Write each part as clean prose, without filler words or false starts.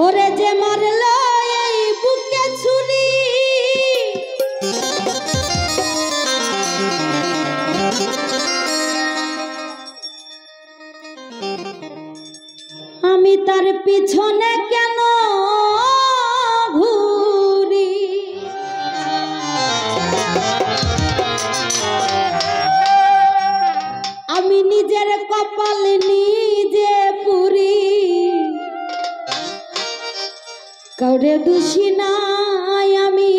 ওরে যে মারলো এই বুকে ছুরি আমি তার পিছনে কেন ঘুরি আমি নিজের কপাল নিজে পুরি কাউরে দোষী নাই আমি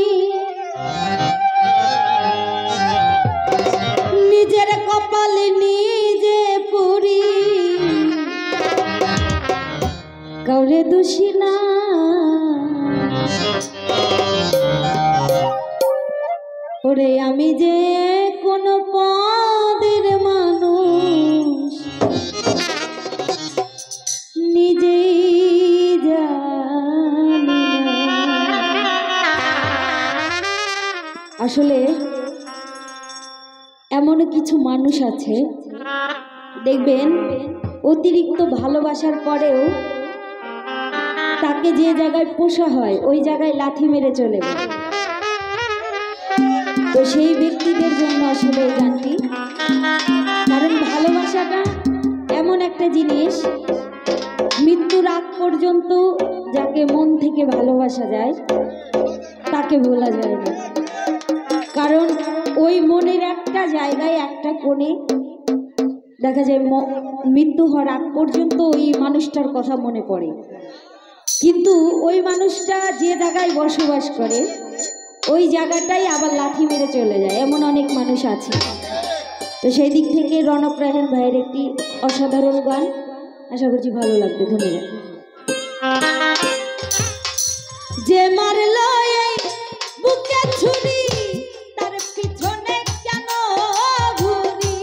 নিজের কপাল নিজে পুরি কাউরে দোষী না ওরে আমি যে কোন পদের মানুষ নিজেই জানি না। আসলে এমন কিছু মানুষ আছে দেখবেন অতিরিক্ত ভালোবাসার পরেও তাকে যে জায়গায় পোষা হয় ওই জায়গায় লাথি মেরে চলে যায়। তো সেই ব্যক্তিদের জন্য আসলে এই গানটি, কারণ ভালোবাসাটা এমন একটা জিনিস মৃত্যুর আগ পর্যন্ত যাকে মন থেকে ভালোবাসা যায় তাকে ভোলা যায় না, কারণ ওই মনের একটা জায়গায় একটা কোণে দেখা যায় মৃত্যু হওয়ার আগ পর্যন্ত ওই মানুষটার কথা মনে পড়ে, কিন্তু ওই মানুষটা যে জায়গায় বসবাস করে ওই জায়গাটাই আবার লাথি মেরে চলে যায়, এমন অনেক মানুষ আছে। তো সেই দিক থেকে রণক রায়হান ভাইয়ের একটি অসাধারণ গান, আশা করছি ভালো লাগবে। ধন্যবাদ। যে মারলো এই বুকে ছুরি তার পিছনে কেন ঘুরি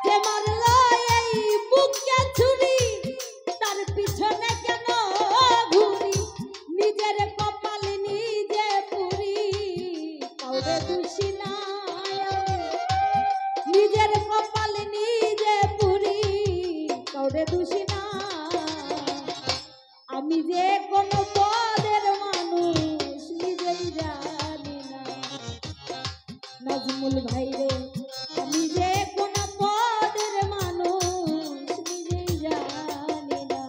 যে মারলো এই বুকে ছুরি তার পিছনে কেন ঘুরি নিজের কপাল নিজে পুরি কাউরে দোষী নাই নিজের কপাল নিজে পুরি কাউরে দোষী না আমি যে কোন পদের মানুষ নিজেই জানি না। নাজমুল ভাই রে আমি যে কোন পদের মানুষ নিজেই জানি না।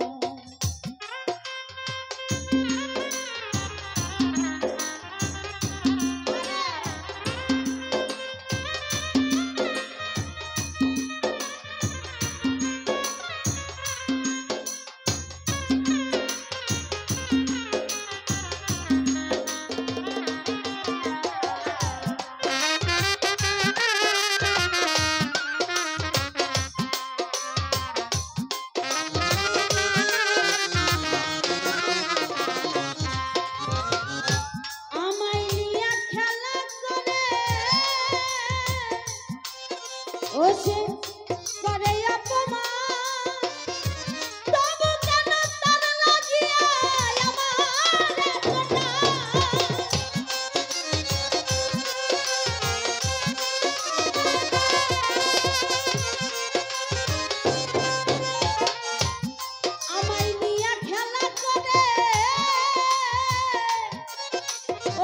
ওসে করে অপমান তবু কেন তার লাগিয়া আমারে কোনা আমায় নিয়া খেলা করে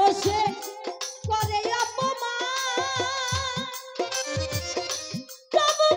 ওসে করে অপমান তবু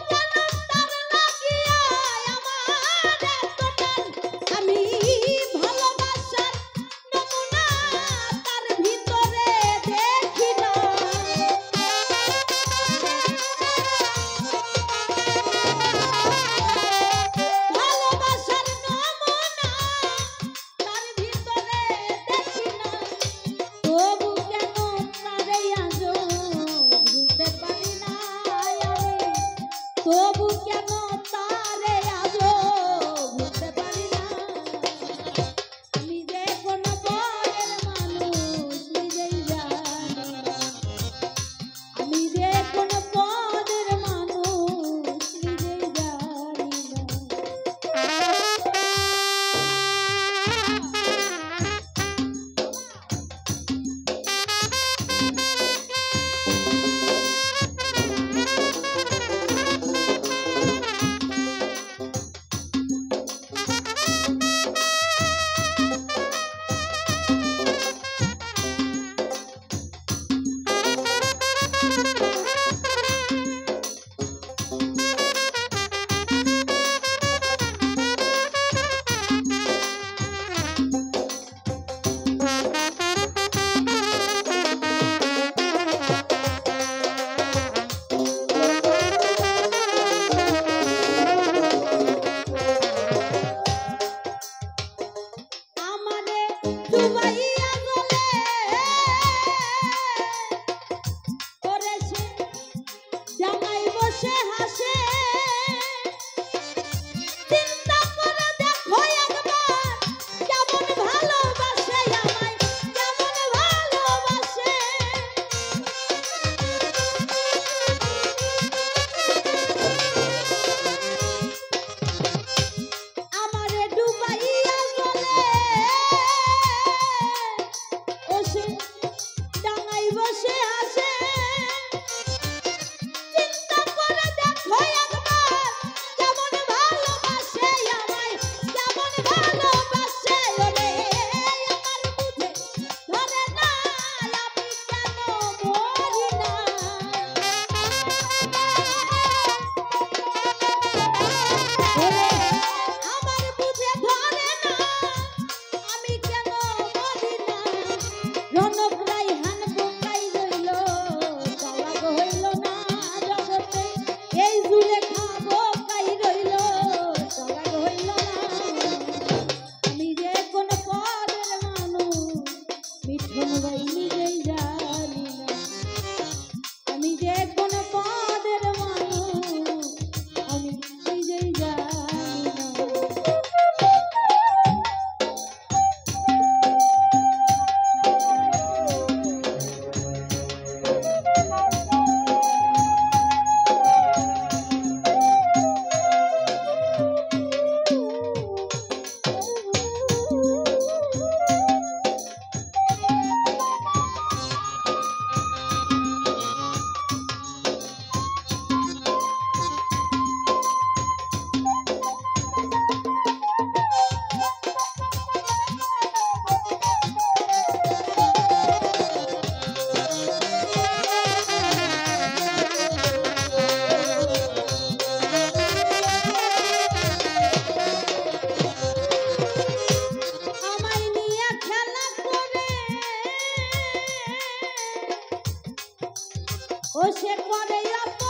করে এত